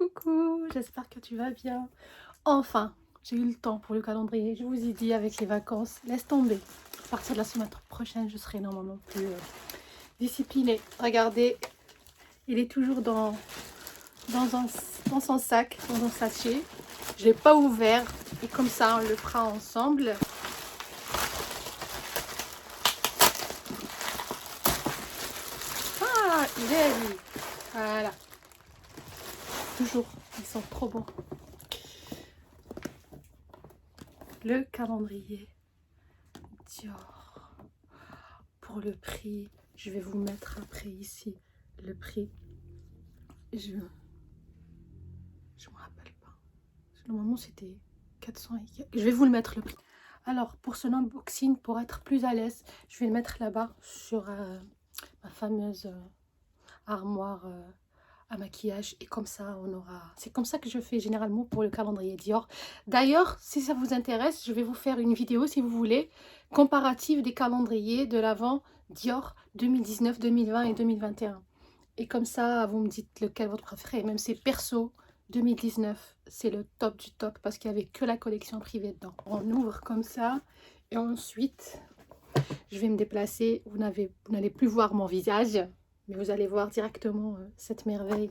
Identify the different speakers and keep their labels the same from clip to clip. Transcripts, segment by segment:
Speaker 1: Coucou, j'espère que tu vas bien. Enfin, j'ai eu le temps pour le calendrier. Je vous ai dit avec les vacances, laisse tomber. À partir de la semaine prochaine, je serai normalement plus disciplinée. Regardez, il est toujours dans son sac, dans un sachet. Je ne l'ai pas ouvert et comme ça, on le fera ensemble. Ah, il est lui. Voilà. Toujours, ils sont trop bons. Le calendrier Dior. Pour le prix, je vais vous mettre après ici le prix. Je me rappelle pas. Normalement c'était 400 et je vais vous le mettre le prix. Alors pour ce unboxing, pour être plus à l'aise, je vais le mettre là-bas sur ma fameuse armoire à maquillage et comme ça on aura, c'est comme ça que je fais généralement pour le calendrier Dior. D'ailleurs, si ça vous intéresse, je vais vous faire une vidéo si vous voulez comparative des calendriers de l'Avent Dior 2019, 2020 et 2021. Et comme ça vous me dites lequel votre préféré. Même si perso 2019 c'est le top du top parce qu'il n'y avait que la collection privée dedans. On ouvre comme ça et ensuite je vais me déplacer. Vous n'allez plus voir mon visage, mais vous allez voir directement cette merveille.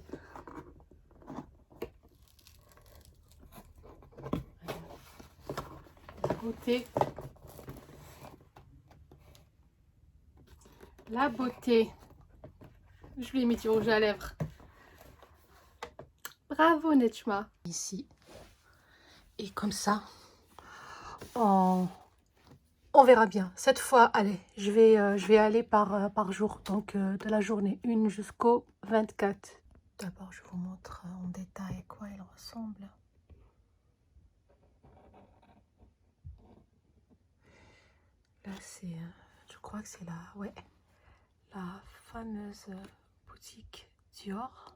Speaker 1: La beauté. La beauté. Je lui ai mis du rouge à lèvres. Bravo Netchma. Ici. Et comme ça, on verra bien. Cette fois, allez, je vais aller par jour. Donc de la journée 1 jusqu'au 24. D'abord, je vous montre en détail à quoi il ressemble. Là, c'est, je crois que c'est la fameuse boutique Dior.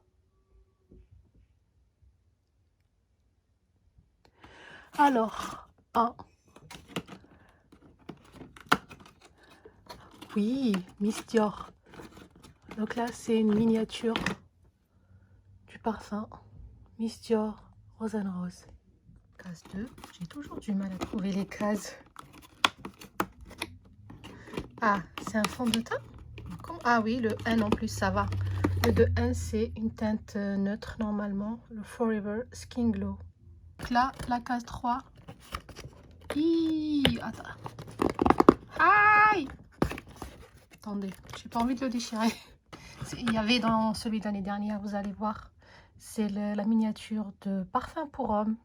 Speaker 1: Alors, oui, Miss Dior. Donc là, c'est une miniature du parfum Miss Dior Rose and Rose. Case 2, j'ai toujours du mal à trouver les cases. Ah, c'est un fond de teint? Ah oui, le 1 en plus, ça va. Le de 1, c'est une teinte neutre normalement, le Forever Skin Glow. Donc là, la case 3. Attends. Aïe! Attendez, j'ai pas envie de le déchirer. Il y avait dans celui de l'année dernière, vous allez voir. C'est la miniature de parfum pour homme.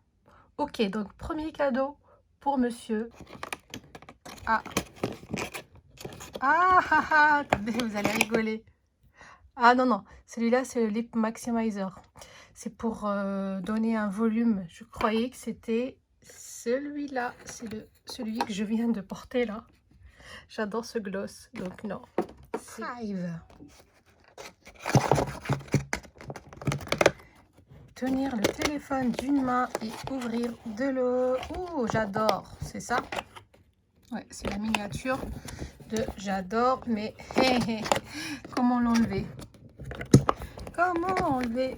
Speaker 1: Ok, donc premier cadeau pour monsieur. Attendez, vous allez rigoler. Ah non, non, celui-là, c'est le Lip Maximizer. C'est pour donner un volume. Je croyais que c'était celui-là. C'est celui que je viens de porter là. J'adore ce gloss, donc non. Five. Tenir le téléphone d'une main et ouvrir de l'eau. Oh, j'adore. C'est ça? Ouais, c'est la miniature de j'adore, mais comment l'enlever? Comment enlever?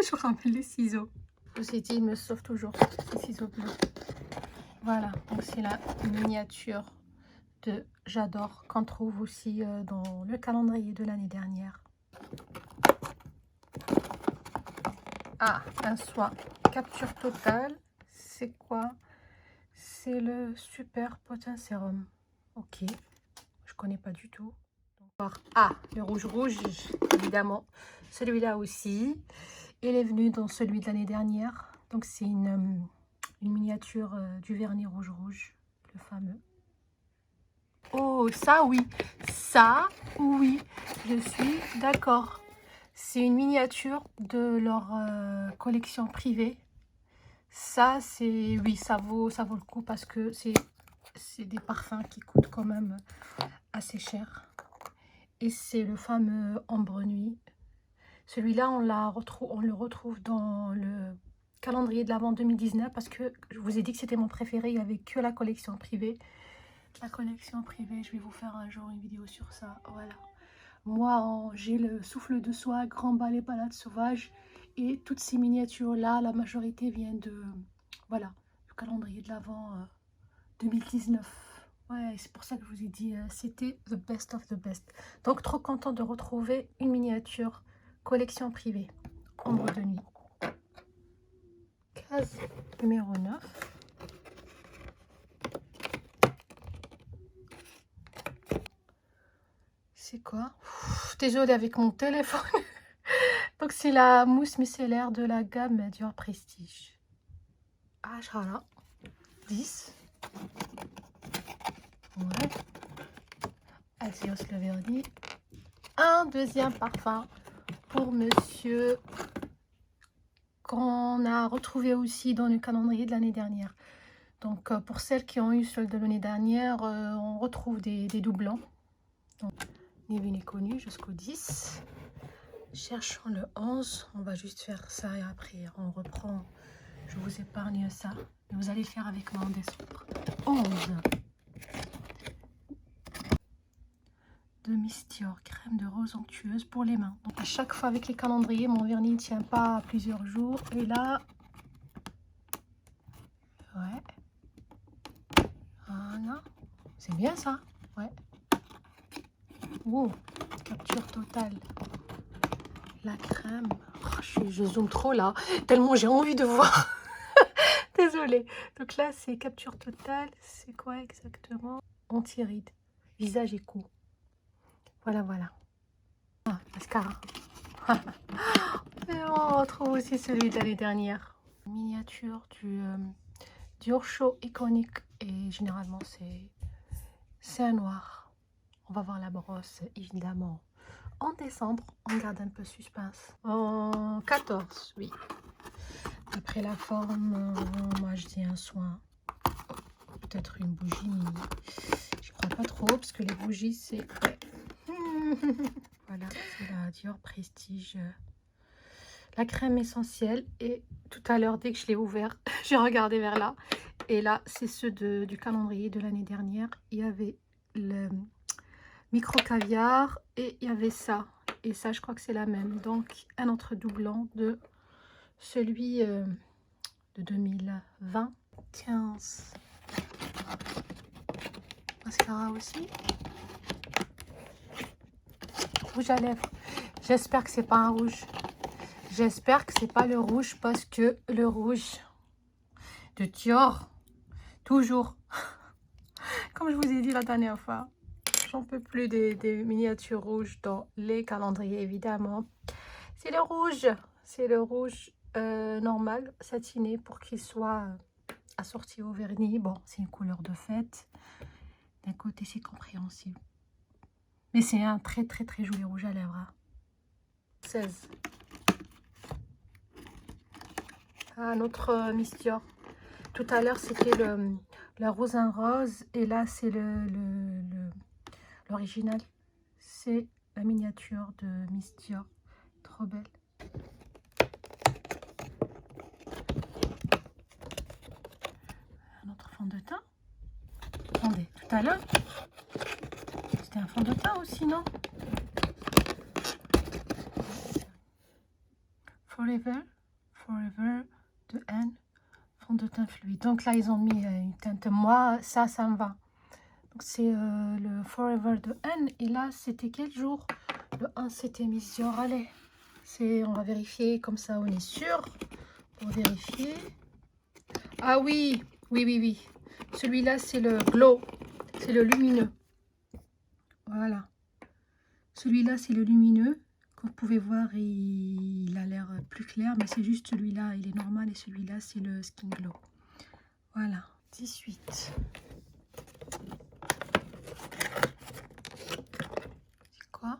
Speaker 1: Je ramène les ciseaux. Ceci dit, il me sauve toujours ces ciseaux bleus. Voilà, donc c'est la miniature de j'adore qu'on trouve aussi dans le calendrier de l'année dernière. Ah, un soin capture totale. C'est quoi? C'est le Super Potin Sérum. Ok, je connais pas du tout. Ah, le rouge, évidemment. Celui-là aussi. Il est venu dans celui de l'année dernière. Donc c'est une miniature du vernis rouge, le fameux. Oh, ça oui. Ça, oui. Je suis d'accord. C'est une miniature de leur collection privée. Ça, c'est... Oui, ça vaut le coup parce que c'est des parfums qui coûtent quand même assez cher. Et c'est le fameux Ambre Nuit. Celui-là, on le retrouve dans le calendrier de l'Avent 2019 parce que je vous ai dit que c'était mon préféré. Il n'y avait que la collection privée. La collection privée, je vais vous faire un jour une vidéo sur ça. Voilà. Moi, j'ai le souffle de soie, grand balai balade sauvage. Et toutes ces miniatures-là, la majorité vient de, voilà, du calendrier de l'Avent 2019. Ouais, c'est pour ça que je vous ai dit, c'était the best of the best. Donc, trop content de retrouver une miniature collection privée. Ombre de nuit. Case numéro 9. C'est quoi? Désolée avec mon téléphone. Donc, c'est la mousse micellaire de la gamme Dior Prestige. Ah, voilà. 10. Ouais. Azios le vernis. Un deuxième parfum pour monsieur qu'on a retrouvé aussi dans le calendrier de l'année dernière. Donc, pour celles qui ont eu celle de l'année dernière, on retrouve des doublons. Donc, ni vu ni connu jusqu'au 10. Cherchons le 11. On va juste faire ça et après on reprend. Je vous épargne ça. Mais vous allez le faire avec moi en décembre. 11. De Miss Dior, crème de rose onctueuse pour les mains. Donc à chaque fois avec les calendriers, mon vernis ne tient pas plusieurs jours. Et là, ouais, voilà, c'est bien ça, ouais. Wow, capture totale. La crème, oh, je zoome trop là, tellement j'ai envie de voir. Désolée. Donc là, c'est capture totale. C'est quoi exactement? Anti-rides, visage et cou. Voilà, voilà. Ah, mascara. Et on retrouve aussi celui de l'année dernière. Miniature du Dior Show iconique. Et généralement, c'est un noir. On va voir la brosse, évidemment. En décembre, on garde un peu suspense. En 14, oui. Après la forme, moi je dis un soin. Peut-être une bougie, mais je crois pas trop parce que les bougies, c'est... Voilà, c'est la Dior Prestige. La crème essentielle. Et tout à l'heure, dès que je l'ai ouvert, j'ai regardé vers là. Et là, c'est ceux du calendrier de l'année dernière. Il y avait le micro caviar et il y avait ça. Et ça, je crois que c'est la même. Donc, un autre doublant de celui de 2020. 15. Mascara aussi. Rouge à lèvres. J'espère que c'est pas un rouge. J'espère que c'est pas le rouge parce que le rouge de Dior, toujours, comme je vous ai dit la dernière fois, j'en peux plus des miniatures rouges dans les calendriers, évidemment. C'est le rouge normal, satiné, pour qu'il soit assorti au vernis. Bon, c'est une couleur de fête. D'un côté, c'est compréhensible. Mais c'est un très très très joli rouge à lèvres. Hein. 16. Un autre Miss Dior. Tout à l'heure, c'était la rosin rose. Et là, c'est l'original. C'est la miniature de Miss Dior. Trop belle. Un autre fond de teint. Attendez, tout à l'heure, c'était un fond de teint aussi, non? Forever de N. Fond de teint fluide. Donc là, ils ont mis une teinte. Moi, ça me va. Donc c'est le Forever de N. Et là, c'était quel jour? Le 1, c'était Miss Dior. Allez, on va vérifier. Comme ça, on est sûr. Pour vérifier. Ah oui, oui. Celui-là, c'est le glow. C'est le lumineux. Voilà. Celui-là, c'est le lumineux. Comme vous pouvez voir, il a l'air plus clair. Mais c'est juste celui-là, il est normal. Et celui-là, c'est le Skin Glow. Voilà. 18. C'est quoi?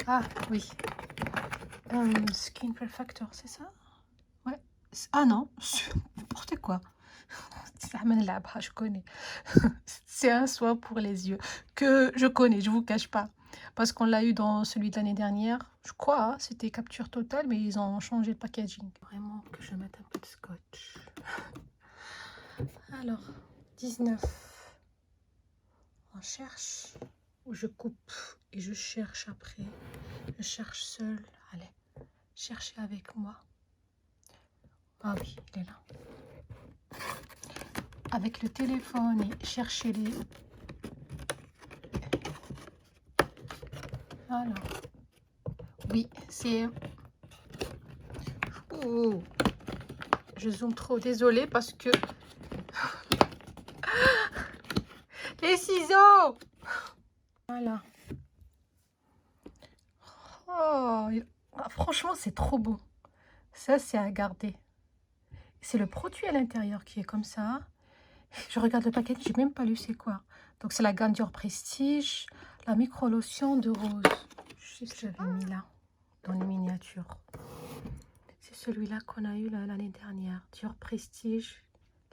Speaker 1: Ah, oui. Skin Perfector, c'est ça? Ouais. Ah non, n'importe quoi. Je connais. C'est un soin pour les yeux que je connais, je vous cache pas. Parce qu'on l'a eu dans celui de l'année dernière. Je crois, hein, c'était capture totale, mais ils ont changé le packaging. Vraiment que je mette un peu de scotch. Alors, 19. On cherche. où je coupe et je cherche après. Je cherche seule. Allez, cherchez avec moi. Ah oui, il est là. Avec le téléphone et cherchez-les. Voilà. Oui, c'est... Oh, je zoome trop, désolée parce que... Les ciseaux! Voilà. Oh, franchement, c'est trop beau. Ça, c'est à garder. C'est le produit à l'intérieur qui est comme ça. Je regarde le paquet, j'ai même pas lu c'est quoi. Donc, c'est la gamme Dior Prestige, la micro-lotion de rose. Je sais ce que j'avais mis là, dans les miniatures. C'est celui-là qu'on a eu l'année dernière. Dior Prestige,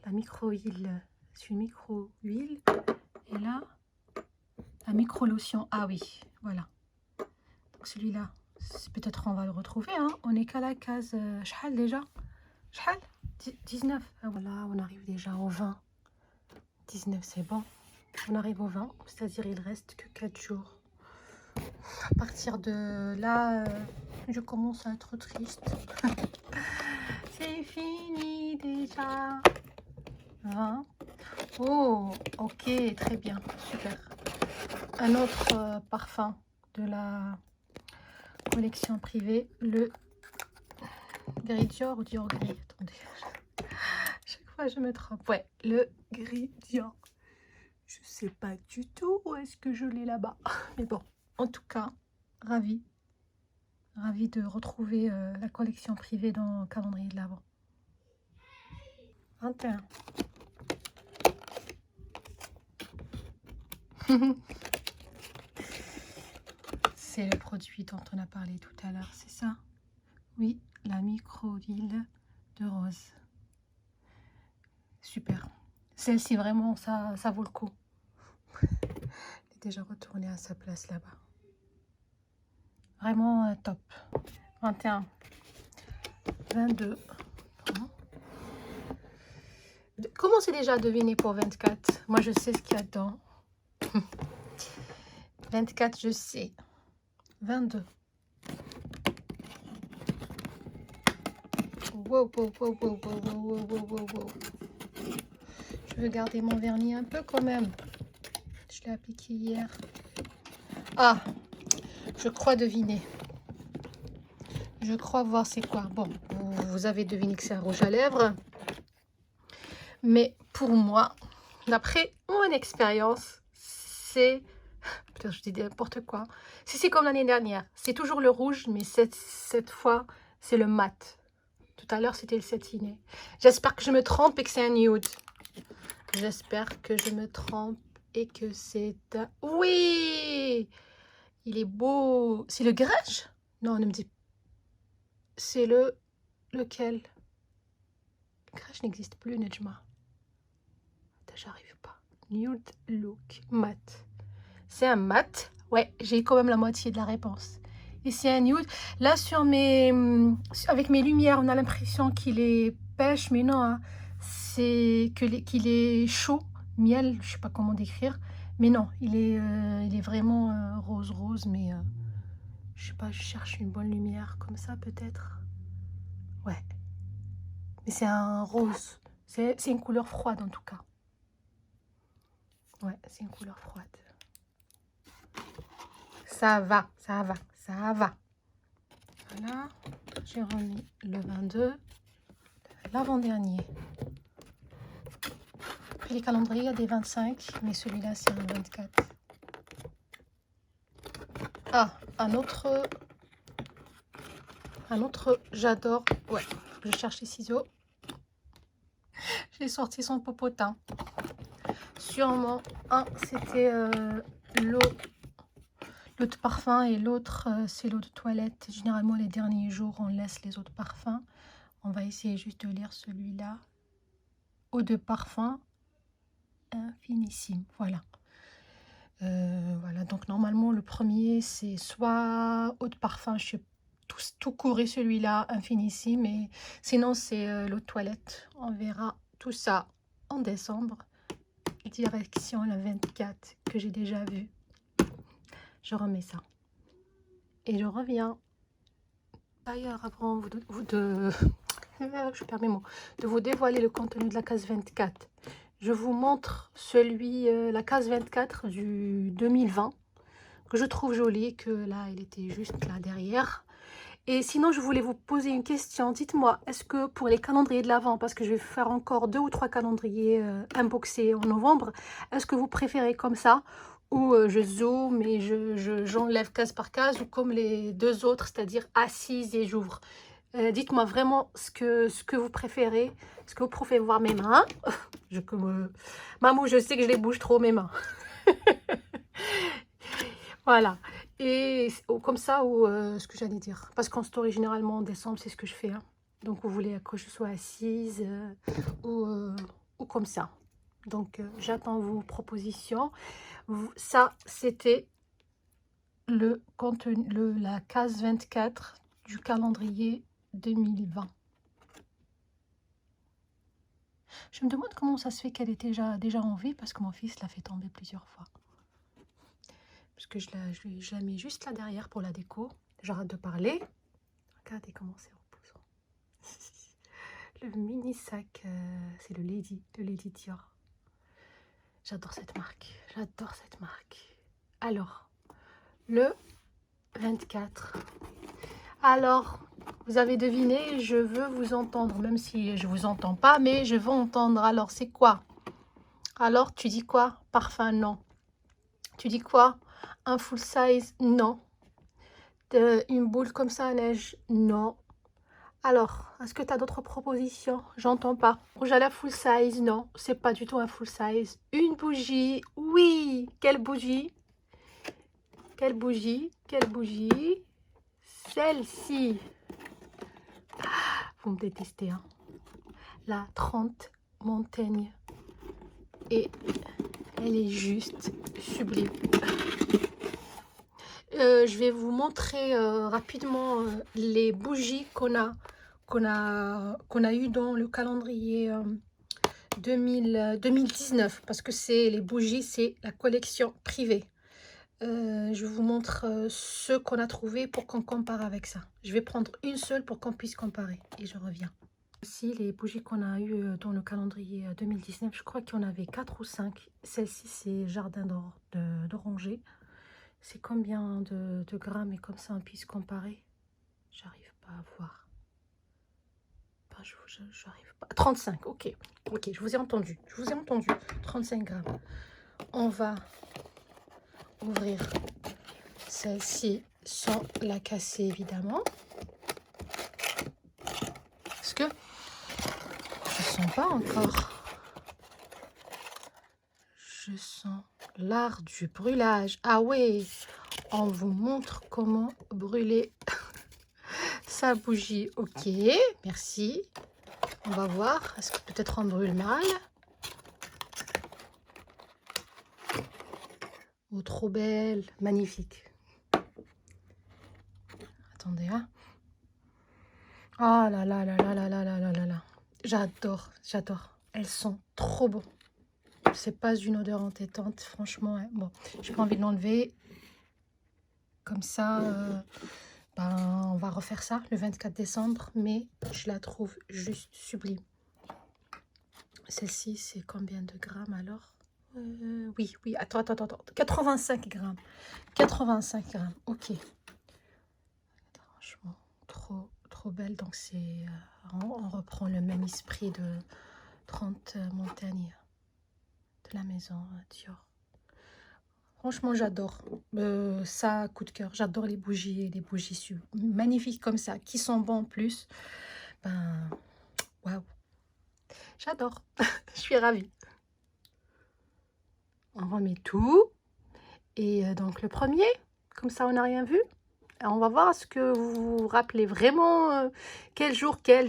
Speaker 1: la micro-huile. C'est une micro-huile. Et là, la micro-lotion. Ah oui, voilà. Donc, celui-là, peut-être on va le retrouver. Hein. On est qu'à la case... Ch'hal déjà. Ch'hal 19. Ah, voilà, on arrive déjà au 20. 19, c'est bon. On arrive au 20, c'est-à-dire il reste que 4 jours. À partir de là, je commence à être triste. C'est fini déjà. 20. Oh, ok, très bien, super. Un autre parfum de la collection privée, le Gris Dior ou Dior Gris. Attendez, chaque fois je me trompe. Ouais, le Gris Dior. Je sais pas du tout où est-ce que je l'ai là-bas. Mais bon, en tout cas, ravie. Ravie de retrouver la collection privée dans le calendrier de l'Avent. 21. C'est le produit dont on a parlé tout à l'heure, c'est ça? Oui, la micro-huile de rose. Super. Celle-ci, vraiment, ça vaut le coup. Elle est déjà retournée à sa place là-bas. Vraiment top. 21. 22. Commencez déjà à deviner pour 24. Moi, je sais ce qu'il y a dedans. 24, je sais. 22. Wow, wow, wow, wow, wow, wow, wow, wow, wow. Je veux garder mon vernis un peu quand même. Je l'ai appliqué hier. Ah, je crois deviner. Je crois voir c'est quoi. Bon, vous avez deviné que c'est un rouge à lèvres. Mais pour moi, d'après mon expérience, c'est... Peut-être je dis n'importe quoi. Si c'est comme l'année dernière, c'est toujours le rouge, mais cette fois, c'est le mat. Tout à l'heure, c'était le satiné. J'espère que je me trompe et que c'est un nude. J'espère que je me trompe et que c'est un... Oui! Il est beau. C'est le grège? Non, ne me dis... C'est le... Lequel? Le grège n'existe plus, Nejma. J'arrive pas. Nude look mat. C'est un mat. Ouais, j'ai quand même la moitié de la réponse. Et c'est un nude. Là, sur mes... Avec mes lumières, on a l'impression qu'il est pêche, mais non. Hein. C'est qu'il est chaud. Miel, je sais pas comment décrire. Mais non, il est vraiment rose, mais... je sais pas, je cherche une bonne lumière comme ça, peut-être. Ouais. Mais c'est un rose. C'est une couleur froide, en tout cas. Ouais, c'est une couleur froide. Ça va, ça va, ça va. Voilà, j'ai remis le 22, l'avant-dernier. Après les calendriers, il y a des 25, mais celui-là, c'est un 24. Ah, un autre, j'adore. Ouais, je cherche les ciseaux. J'ai sorti son popotin. Sûrement, un, c'était l'eau de parfum et l'autre, c'est l'eau de toilette. Généralement, les derniers jours, on laisse les autres parfums. On va essayer juste de lire celui-là. Eau de parfum infinissime. Voilà. Voilà. Donc, normalement, le premier, c'est soit eau de parfum, je sais tout court et celui-là, infinissime. Et sinon, c'est l'eau de toilette. On verra tout ça en décembre. Direction la 24 que j'ai déjà vu. Je remets ça. Et je reviens. D'ailleurs, avant je perds mes mots, de vous dévoiler le contenu de la case 24, je vous montre la case 24 du 2020, que je trouve jolie, que là, il était juste là derrière. Et sinon, je voulais vous poser une question. Dites-moi, est-ce que pour les calendriers de l'Avent, parce que je vais faire encore 2 ou 3 calendriers unboxés en novembre, est-ce que vous préférez comme ça, ou je zoome et j'enlève case par case, ou comme les deux autres, c'est-à-dire assise et j'ouvre? Dites-moi vraiment ce que vous préférez. Est-ce que vous préférez voir mes mains? Maman, je sais que je les bouge trop, mes mains. Voilà. Et comme ça, ou ce que j'allais dire. Parce qu'en story, généralement, en décembre, c'est ce que je fais. Hein. Donc, vous voulez que je sois assise ou comme ça. Donc, j'attends vos propositions. Ça, c'était le contenu, la case 24 du calendrier 2020. Je me demande comment ça se fait qu'elle est déjà en vie, parce que mon fils l'a fait tomber plusieurs fois. Parce que je la mets juste là derrière pour la déco. J'arrête de parler. Regardez comment c'est reposant. Le mini sac, c'est le Lady Dior. J'adore cette marque. J'adore cette marque. Alors, le 24. Alors, vous avez deviné, je veux vous entendre, même si je vous entends pas, mais je veux entendre. Alors, c'est quoi? Alors, tu dis quoi? Parfum, non. Tu dis quoi? Un full size, non. Une boule comme ça à neige, non. Alors, est-ce que tu as d'autres propositions? J'entends pas. Rouge à la full size, non. C'est pas du tout un full size. Une bougie, oui. Quelle bougie? Quelle bougie? Quelle bougie? Celle-ci. Ah, vous me détestez, hein. La 30 Montaigne. Et elle est juste sublime. Je vais vous montrer rapidement les bougies qu'on a eu dans le calendrier 2019, parce que c'est les bougies, c'est la collection privée. Je vous montre ce qu'on a trouvé pour qu'on compare avec ça. Je vais prendre une seule pour qu'on puisse comparer et je reviens. Ici, les bougies qu'on a eu dans le calendrier 2019, je crois qu'il y en avait 4 ou 5. Celle-ci, c'est Jardin d'Oranger. C'est combien de grammes, et comme ça on puisse comparer? J'arrive pas à voir. J'arrive pas. 35, ok. Ok, je vous ai entendu. 35 grammes. On va ouvrir celle-ci sans la casser, évidemment. Parce que je sens pas encore. Je sens l'art du brûlage. Ah ouais, on vous montre comment brûler sa bougie. Ok, merci. On va voir. Est-ce que peut-être on brûle mal? Oh, trop belle. Magnifique. Attendez, hein. Oh là là là là là là là là là là. J'adore, j'adore. Elles sont trop beaux. C'est pas une odeur entêtante, franchement. Hein. Bon, j'ai pas envie de l'enlever. Comme ça, on va refaire ça le 24 décembre. Mais je la trouve juste sublime. Celle-ci, c'est combien de grammes alors? Oui, attends. 85 grammes. 85 grammes, ok. Franchement, trop belle. Donc, c'est on reprend le même esprit de 30 montagnes de la maison Dior. Franchement, j'adore. Ça, coup de cœur. J'adore les bougies magnifiques comme ça, qui sont bons en plus. Ben, waouh. J'adore. Je suis ravie. On remet tout. Et donc, le premier, comme ça, on n'a rien vu. Alors, on va voir ce que vous vous rappelez vraiment. Quel jour, quel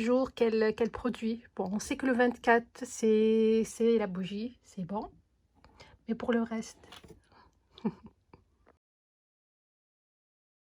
Speaker 1: produit. Bon, on sait que le 24, c'est la bougie. C'est bon. Mais pour le reste...